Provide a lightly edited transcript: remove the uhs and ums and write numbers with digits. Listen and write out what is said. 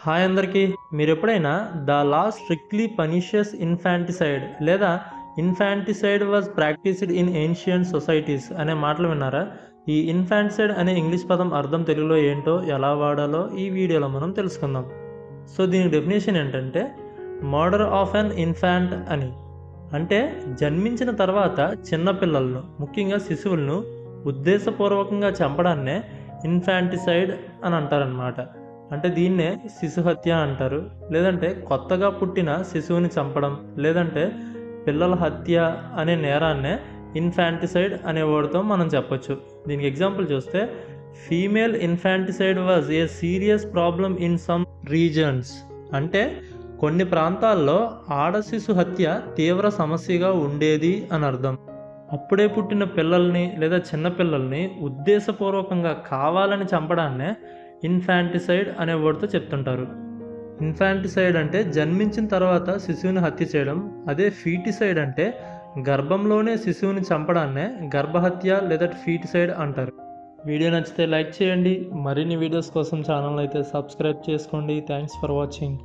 Hi అందరికీ. మీరు ఎప్పుడైనా the law strictly punishes infanticide లేదా infanticide was practised in ancient societies అనే మాటలు విన్నారా? ఈ ఇన్ఫాంటిసైడ్ అనే ఇంగ్లీష్ పదం అర్థం తెలుగులో ఏంటో, ఎలా వాడాలో ఈ వీడియోలో మనం తెలుసుకుందాం. సో దీని డెఫినేషన్ ఏంటంటే మర్డర్ ఆఫ్ అన్ ఇన్ఫాంట్ అని. అంటే జన్మించిన తర్వాత చిన్నపిల్లలను, ముఖ్యంగా శిశువులను ఉద్దేశపూర్వకంగా చంపడాన్నే ఇన్ఫాంటిసైడ్ అని అంటారనమాట. అంటే దీన్నే శిశుహత్య అంటారు. లేదంటే కొత్తగా పుట్టిన శిశువుని చంపడం, లేదంటే పిల్లల హత్య అనే నేరాన్నే ఇన్ఫాంటిసైడ్ అనే వర్డ్తో మనం చెప్పొచ్చు. దీనికి ఎగ్జాంపుల్ చూస్తే female infanticide was a serious problem in some reasons. అంటే కొన్ని ప్రాంతాల్లో ఆడ శిశు హత్య తీవ్ర సమస్యగా ఉండేది అని అర్థం. అప్పుడే పుట్టిన పిల్లల్ని లేదా చిన్నపిల్లల్ని ఉద్దేశపూర్వకంగా కావాలని చంపడాన్నే ఇన్ఫాంటిసైడ్ అనే వర్డ్తో చెప్తుంటారు. ఇన్ఫాంటిసైడ్ అంటే జన్మించిన తర్వాత శిశువుని హత్య చేయడం. అదే ఫీటిసైడ్ అంటే గర్భంలోనే శిశువుని చంపడాన్నే గర్భహత్య లేదా ఫీటిసైడ్ అంటారు. వీడియో నచ్చితే లైక్ చేయండి. మరిన్ని వీడియోస్ కోసం ఛానల్ అయితే సబ్స్క్రైబ్ చేసుకోండి. Thanks for watching.